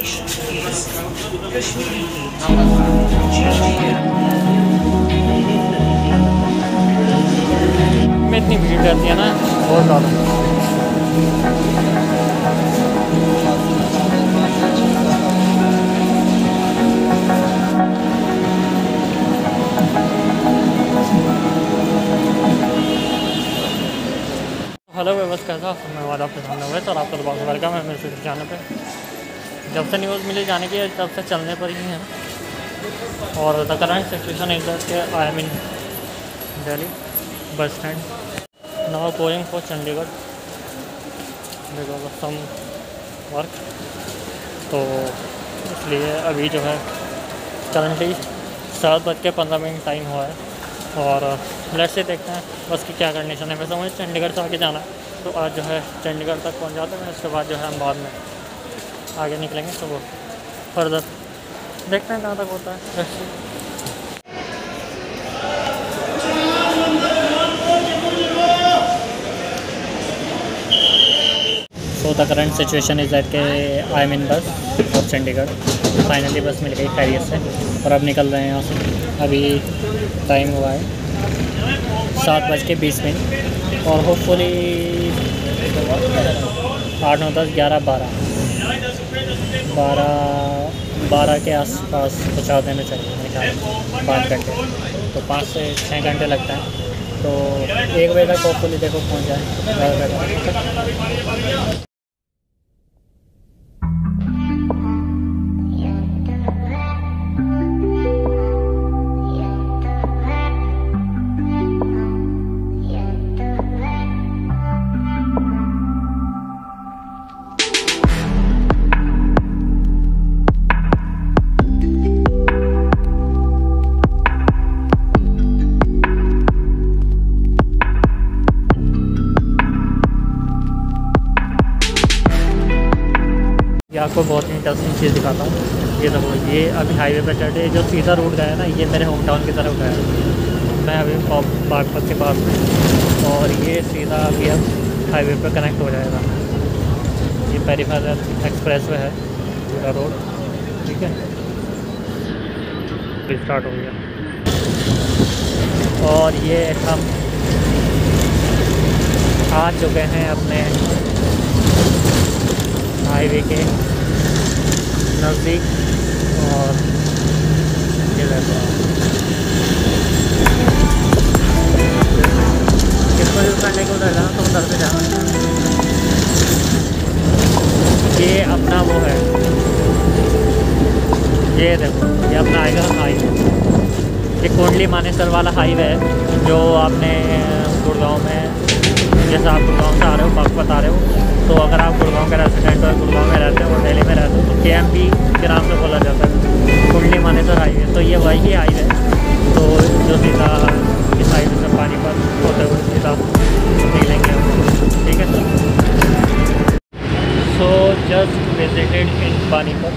में इतनी भीड़ रहती है ना, बहुत ज़्यादा। हेलो व्यवस्था कैसा मैं वाला आपके सामने हुआ और आपका बहुत वेलकम है मेरे यूट्यूब चैनल पे। जब से न्यूज़ मिली जाने की तब से चलने पर ही है। और the current situation is that के I am in Delhi bus stand now going for Chandigarh because of some work. तो इसलिए अभी जो है करंटली 7:15 टाइम हुआ है और लेट्स से देखते हैं बस की क्या कंडीशन है। वैसे मुझे चंडीगढ़ से आगे जाना है तो आज जो है चंडीगढ़ तक पहुंच जाते हैं। उसके बाद जो है हम बाद में आगे निकलेंगे तो वो फर्दर देखते हैं कहाँ तक होता है। So the current situation is that के आई एम इन बस और चंडीगढ़ फाइनली बस मिल गई खैरियत से और अब निकल रहे हैं यहाँ से। अभी टाइम हुआ है 7:20 और होपफुली 8, 9, 10, 11, 12 के आसपास पहुँचा देना चाहिए मेरे ख्याल में 5 घंटे। तो 5 से 6 घंटे लगता है। तो 1 बजे तक होपफुली देखो पहुँच जाए। ये आपको बहुत इंटरेस्टिंग चीज़ दिखाता हूँ। ये देखो, ये अभी हाईवे पर चढ़े जो सीधा रूट गया है ना, ये मेरे होम टाउन की तरफ गया है। मैं अभी बागपत के पास में और ये सीधा अभी अब हाईवे पर कनेक्ट हो जाएगा। ये पेरीफेरल एक्सप्रेस वे है पूरा रोड, ठीक है। स्टार्ट हो गया और ये हम आ चुके हैं अपने हाईवे के नज़दीक। और ये देखो किसको यूज़ करने को उधर जाना तो उधर से जाना। ये अपना वो है, ये देखो ये अपना आएगा हाईवे। ये कुंडली मानेसर वाला हाईवे है जो आपने गुड़गांव में, जैसे आप गुड़गांव से आ रहे हो बागपत आ रहे हो, तो अगर आप गुड़गांव के रेसिडेंट और गुड़गांव में रहते हो और दिल्ली में रहते हो तो KMP के नाम से बोला जाता है, कुंडली मानेसर हाईवे। तो ये वही हाईवे है तो जो सीधा इस हाईवे से पानीपत होते हुए सीधा निकलेंगे हम, ठीक है। So just visited in Panipat.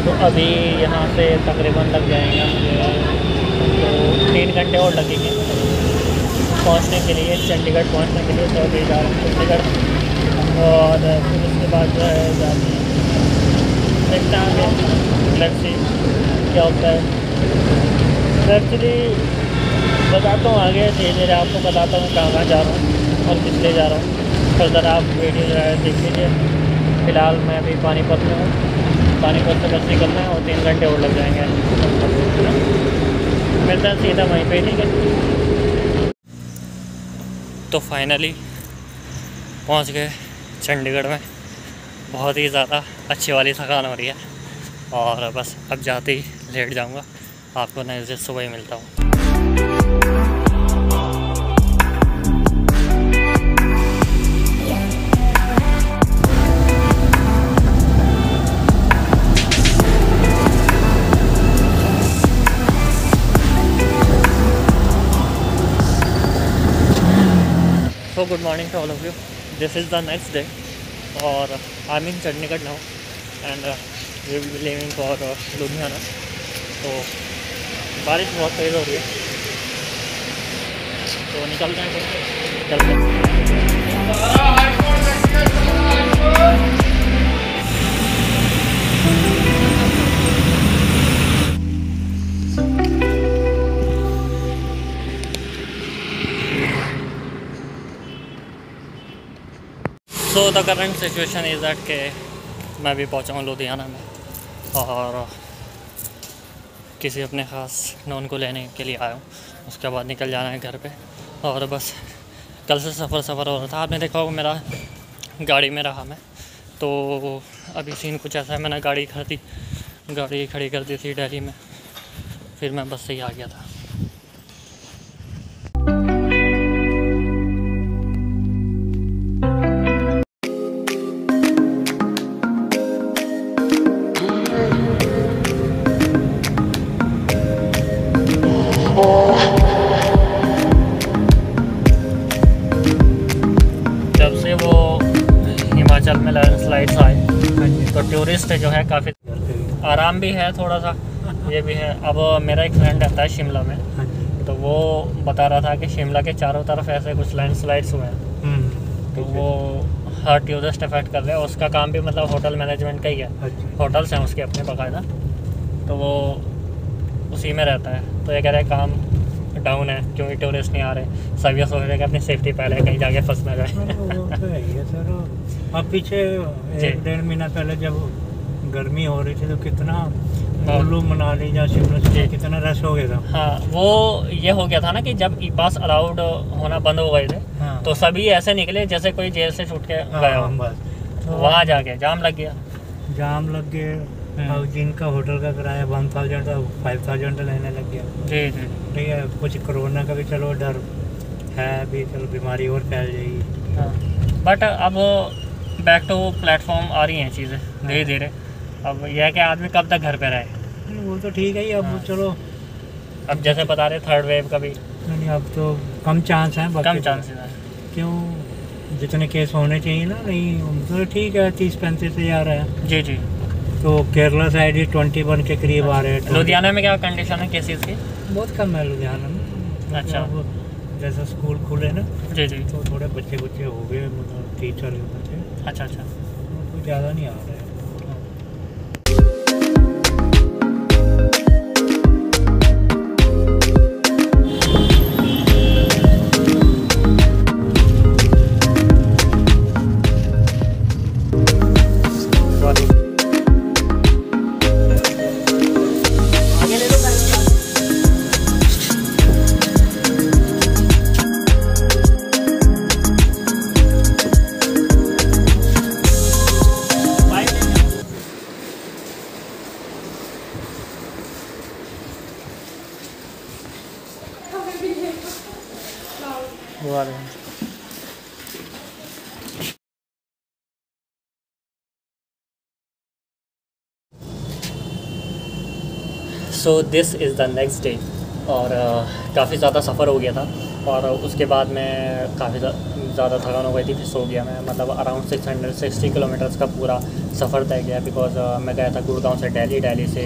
तो अभी यहाँ से तकरीबन लग जाएंगे मुझे तो 3 घंटे और लगेंगे पहुँचने के लिए, चंडीगढ़ पहुँचने के लिए। तो अभी जा रहे हैं चंडीगढ़ और फिर उसके बाद जो है जाके देखते हैं आगे लक्ष्य क्या होता है। एक्चुअली बताता हूँ आगे धीरे धीरे आपको बताता हूँ कहाँ जा रहा हूँ और किस लिए जा रहा हूँ। फर्दर आप वीडियो जो है देख लीजिए। फ़िलहाल मैं अभी पानीपत में हूँ, पानीपत से बस निकलना है और 3 घंटे और लग जाएंगे। मिलता है सीधा वहीं पे, ठीक है। तो फाइनली पहुंच गए चंडीगढ़ में। बहुत ही ज़्यादा अच्छी वाली थकान हो रही है और बस अब जाते ही लेट जाऊंगा। आपको नेक्स्ट डे सुबह ही मिलता हूँ। So good morning to all of you. This is the next day और I'm in Chandigarh now and we will be leaving for Ludhiana. तो बारिश बहुत तेज़ हो रही है तो निकलते हैं, चलते हैं। So the current situation is that के मैं भी पहुंचा हूँ लुधियाना में और किसी अपने ख़ास नॉन को लेने के लिए आया हूँ। उसके बाद निकल जाना है घर पे और बस कल से सफ़र हो रहा था। आपने देखा होगा मेरा गाड़ी में रहा मैं, तो अभी सीन कुछ ऐसा है, मैंने गाड़ी खड़ी कर दी थी दिल्ली में, फिर मैं बस से ही आ गया था। जब से वो हिमाचल में लैंडस्लाइड्स आए तो टूरिस्ट जो है काफ़ी आराम भी है, थोड़ा सा ये भी है। अब मेरा एक फ्रेंड रहता है शिमला में, तो वो बता रहा था कि शिमला के चारों तरफ ऐसे कुछ लैंडस्लाइड्स हुए हैं, तो वो हर टूरिस्ट अफेक्ट कर रहे हैं। उसका काम भी मतलब होटल मैनेजमेंट का ही है, होटल्स हैं उसके अपने बाकायदा, तो वो उसी में रहता है। तो ये कह रहे काम डाउन है क्योंकि टूरिस्ट नहीं आ रहे, सब ये सोच रहे हैं कि अपनी सेफ्टी पहले कहीं जाके फंस ना जाए। वो तो है ही है सर। अब पीछे 1-1.5 महीना पहले जब गर्मी हो रही थी तो कितना कुल्लू मनाली या शिमला से कितना रश हो गया था। हाँ, वो ये हो गया था ना कि जब ई पास अलाउड होना बंद हो गए थे, हाँ। तो सभी ऐसे निकले जैसे कोई जेल से छूट के गया हो। बस तो वहाँ जाके जाम लग गया। अब जिनका होटल का किराया 1000 तो 5000 लेने लग गया। जी जी ठीक है, कुछ कोरोना का भी चलो डर है, अभी चलो बीमारी और फैल जाएगी। हाँ, बट अब बैक टू प्लेटफॉर्म आ रही हैं चीज़ें धीरे धीरे। अब यह है कि आदमी कब तक घर पे रहे। वो तो ठीक है ही, अब चलो अब जैसे बता रहे थर्ड वेव का भी नहीं, अब तो कम चांस है, कम चांसेस है। क्यों, जितने केस होने चाहिए ना, नहीं तो ठीक है 30-35 हज़ार है। जी जी। तो केरला साइड ही 21 के करीब आ रहे हैं। लुधियाना में क्या कंडीशन है केसेस की? बहुत कम है लुधियाना में। अच्छा। जैसे स्कूल खुले ना, जी जी, तो थोड़े बच्चे हो गए, मतलब 3-4 बच्चे। अच्छा अच्छा। कोई ज़्यादा नहीं आ रहे। So this is the next day और काफ़ी ज़्यादा सफ़र हो गया था और उसके बाद मैं काफ़ी ज़्यादा थकान हो गई थी, फिर सो गया मैं। मतलब अराउंड 660 किलोमीटर्स का पूरा सफ़र तय गया, बिकॉज मैं गया था गुड़गांव से दिल्ली से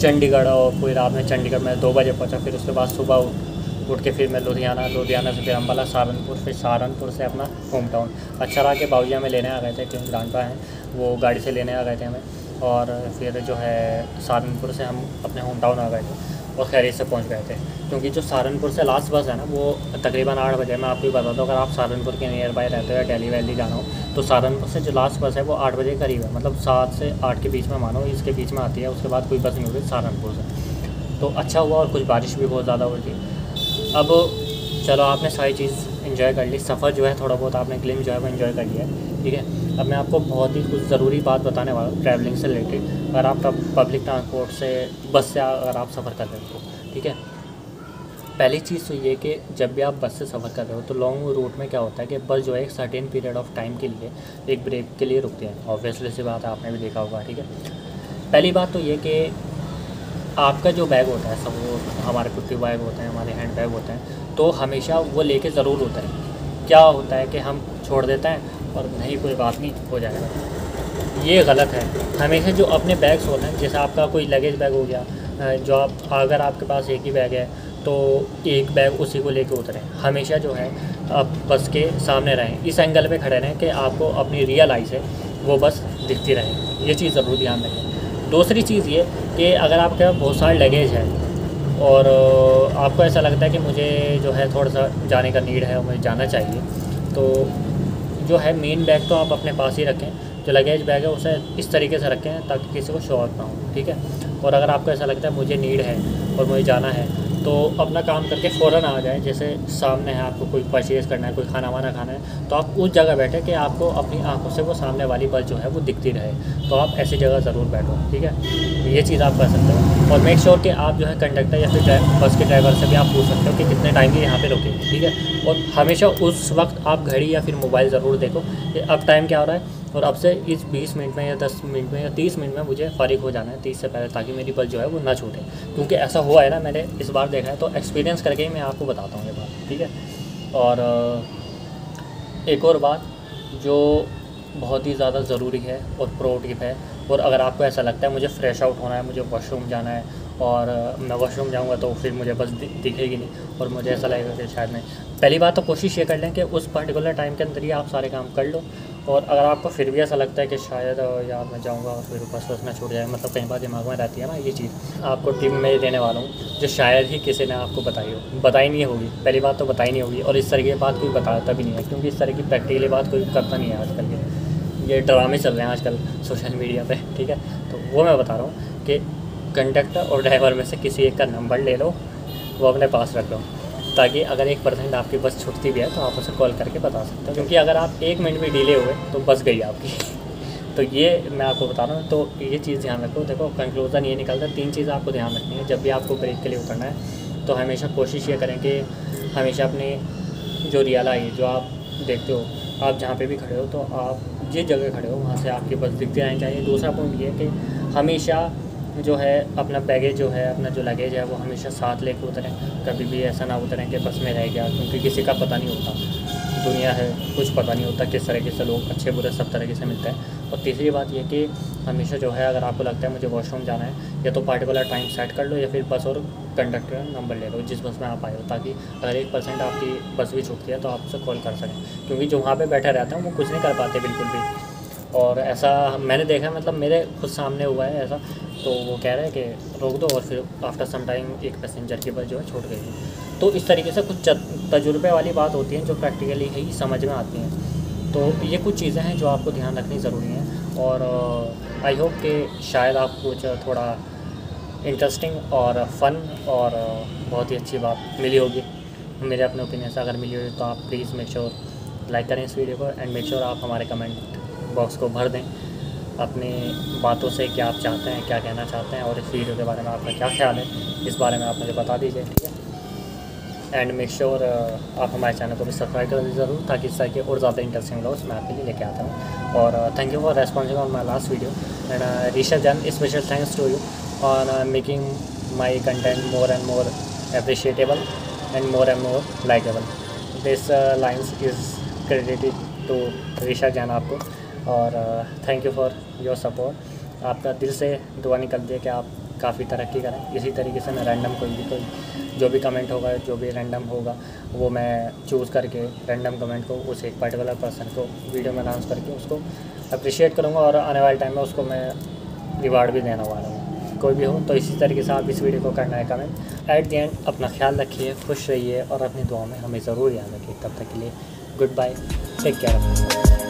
चंडीगढ़ और पूरी रात में चंडीगढ़ में 2 बजे पहुंचा। फिर उसके बाद सुबह उठ के फिर मैं लुधियाना से फिर अम्बाला, सहारनपुर, फिर सहारनपुर से अपना होम टाउन अक्षरा के बाउजिया में लेने आ गए थे, क्योंकि ग्रांड पा हैं वो गाड़ी से लेने आ गए थे हमें। और फिर जो है सहारनपुर से हम अपने होम टाउन आ गए थे और खैरियत से पहुंच गए थे, क्योंकि जो सहारनपुर से लास्ट बस है ना वो तकरीबन 8 बजे। मैं आपको बता दूँ, अगर आप सहारनपुर के नियर बाय रहते हो या दिल्ली वैली जाना हो तो सहारनपुर से जो लास्ट बस है वो 8 बजे करीब है, मतलब 7 से 8 के बीच में मानो, इसके बीच में आती है। उसके बाद कोई बस नहीं होती सहारनपुर से। तो अच्छा हुआ, और कुछ बारिश भी बहुत ज़्यादा हुई थी। अब चलो, आपने सारी चीज़ इन्जॉय कर ली, सफ़र जो है थोड़ा बहुत आपने ग्लिम्स जो है वो इन्जॉय कर लिया है, ठीक है। अब मैं आपको बहुत ही कुछ ज़रूरी बात बताने वाला हूँ ट्रैवलिंग से रिलेटेड। अगर आप पब्लिक ट्रांसपोर्ट से, बस से अगर आप सफ़र कर रहे हो तो ठीक है। पहली चीज़ तो ये कि जब भी आप बस से सफ़र कर रहे हो तो लॉन्ग रूट में क्या होता है कि बस जो है एक सर्टेन पीरियड ऑफ टाइम के लिए एक ब्रेक के लिए रुकते हैं। ऑब्वियसली सी बात है, आपने भी देखा होगा, ठीक है। पहली बात तो ये कि आपका जो बैग होता है, सब वो हमारे कुत्ते बैग होते हैं, हमारे हैंड बैग होते हैं, तो हमेशा वो लेके ज़रूर होता है। क्या होता है कि हम छोड़ देते हैं और नहीं कोई बात नहीं हो जाएगा, ये गलत है। हमेशा जो अपने बैग्स होते हैं, जैसे आपका कोई लगेज बैग हो गया, जो आप अगर आपके पास एक ही बैग है तो एक बैग उसी को लेके उतरें। हमेशा जो है आप बस के सामने रहें, इस एंगल पे खड़े रहें कि आपको अपनी रियल आई से वो बस दिखती रहे, ये चीज़ ज़रूर ध्यान रखें। दूसरी चीज़ ये कि अगर आपके पास बहुत सारे लगेज है और आपको ऐसा लगता है कि मुझे जो है थोड़ा सा जाने का नीड है और मुझे जाना चाहिए, तो जो है मेन बैग तो आप अपने पास ही रखें, जो लगेज बैग है उसे इस तरीके से रखें ताकि किसी को शॉर्ट ना हो, ठीक है। और अगर आपको ऐसा लगता है मुझे नीड है और मुझे जाना है तो अपना काम करके फ़ौरन आ जाए। जैसे सामने है, आपको कोई परचेज़ करना है, कोई खाना वाना खाना है, तो आप उस जगह बैठे कि आपको अपनी आंखों से वो सामने वाली बस जो है वो दिखती रहे, तो आप ऐसी जगह ज़रूर बैठो, ठीक है। ये चीज़ आप कर सकते हो। और मेक श्योर कि आप जो है कंडक्टर या फिर बस के ड्राइवर से भी आप पूछ सकते हो कि कितने टाइम के यहाँ पे रुकेंगे, ठीक है। और हमेशा उस वक्त आप घड़ी या फिर मोबाइल ज़रूर देखो कि अब टाइम क्या हो रहा है और अब से इस 20 मिनट में या 10 मिनट में या 30 मिनट में मुझे फारिग हो जाना है 30 से पहले, ताकि मेरी बस जो है वो ना छूटे। क्योंकि ऐसा हुआ है ना, मैंने इस बार देखा है, तो एक्सपीरियंस करके ही मैं आपको बताता हूँ ये बात, ठीक है। और एक और बात जो बहुत ही ज़्यादा ज़रूरी है और प्रो टिप है, और अगर आपको ऐसा लगता है मुझे फ़्रेश आउट होना है, मुझे वॉशरूम जाना है और मैं वॉशरूम जाऊंगा तो फिर मुझे बस दिखेगी नहीं और मुझे ऐसा लगेगा कि शायद नहीं, पहली बात तो कोशिश ये कर लें कि उस पर्टिकुलर टाइम के अंदर ही आप सारे काम कर लो। और अगर आपको फिर भी ऐसा लगता है कि शायद यार मैं जाऊंगा और फिर बस ना छूट जाए, मतलब कई बार दिमाग में रहती है ना ये चीज़, आपको टिप में देने वाला हूँ जो शायद ही किसी ने आपको बताई नहीं होगी। पहली बात तो बताई नहीं होगी, और इस तरह की बात कोई बताता भी नहीं है, क्योंकि इस तरह की प्रैक्टिकली बात कोई करता नहीं है आजकल। ये ड्रामे चल रहे हैं आजकल सोशल मीडिया पे, ठीक है। तो वो मैं बता रहा हूँ कि कंडक्टर और ड्राइवर में से किसी एक का नंबर ले लो, वो अपने पास रख लो, ताकि अगर 1% आपकी बस छूटती भी है तो आप उसे कॉल करके बता सकते हो। क्योंकि अगर आप 1 मिनट भी डिले हुए तो बस गई आपकी। तो ये मैं आपको बता रहा हूँ, तो ये चीज़ ध्यान रखो। देखो कंक्लूज़न ये निकलता है, 3 चीज़ आपको ध्यान रखनी है जब भी आपको ब्रेक के लिए उतरना है। तो हमेशा कोशिश ये करें कि हमेशा अपनी जो रियल आई जो आप देखते हो, आप जहाँ पे भी खड़े हो तो आप जिस जगह खड़े हो वहाँ से आपकी बस दिखती रहनी चाहिए। दूसरा पॉइंट ये है कि हमेशा जो है अपना बैगेज जो है, अपना जो लगेज है वो हमेशा साथ लेके उतरें। कभी भी ऐसा ना उतरें कि बस में रह गया, क्योंकि किसी का पता नहीं होता, दुनिया है कुछ पता नहीं होता किस तरीके से लोग अच्छे बुरे सब तरीके से मिलते हैं। और तीसरी बात ये कि हमेशा जो है अगर आपको लगता है मुझे वॉशरूम जाना है, या तो पार्टिकुलर टाइम सेट कर लो या फिर बस और कंडक्टर नंबर ले लो जिस बस में आप आए हो, ताकि अगर 1% आपकी बस भी छूटती है तो आप उसे कॉल कर सकें। क्योंकि जो वहाँ पर बैठे रहते हैं वो कुछ नहीं कर पाते बिल्कुल भी। और ऐसा मैंने देखा, मतलब मेरे खुद सामने हुआ है ऐसा। तो वो कह रहे हैं कि रोक दो, और फिर आफ्टर सम टाइम एक पैसेंजर की बस जो है छूट गई। तो इस तरीके से कुछ तजुर्बे वाली बात होती हैं जो प्रैक्टिकली ही समझ में आती हैं। तो ये कुछ चीज़ें हैं जो आपको ध्यान रखनी ज़रूरी हैं। और आई होप कि शायद आपको कुछ थोड़ा इंटरेस्टिंग और फ़न और बहुत ही अच्छी बात मिली होगी। मेरे अपने ओपिनियन से अगर मिली होगी तो आप प्लीज़ मेक श्योर लाइक करें इस वीडियो को, एंड मेक श्योर आप हमारे कमेंट बॉक्स को भर दें अपनी बातों से, क्या आप चाहते हैं, क्या कहना चाहते हैं, और इस वीडियो के बारे में आपका क्या ख्याल है, इस बारे में आप मुझे बता दीजिए, ठीक है। एंड मेक श्योर आप हमारे चैनल को भी सब्सक्राइब कर दीजिए ज़रूर, ताकि इस तरह के और ज़्यादा इंटरेस्टिंग व्लॉग्स मैं आपके लिए लेके आता हूँ। और thank you for responding on my last video, and Rishabh Jain special thanks to you on making my content more and more appreciable and more likable. This lines is credited to Rishabh Jain आपको। और thank you for your support. आपका दिल से दुआ निकलती है कि आप काफ़ी तरक्की करें। इसी तरीके से मैं रैंडम कोई जो भी कमेंट होगा, जो भी रैंडम होगा, वो मैं चूज़ करके रैंडम कमेंट को उस एक पर्टिकुलर पर्सन को वीडियो में अनाउंस करके उसको अप्रिशिएट करूँगा, और आने वाले टाइम में उसको मैं रिवार्ड भी देने वाला हूँ। कोई भी हो तो इसी तरीके से आप इस वीडियो को करना है कमेंट। एट द एंड अपना ख्याल रखिए, खुश रहिए और अपनी दुआ में हमें ज़रूर याद रखिए। तब तक के लिए गुड बाय, टेक केयर।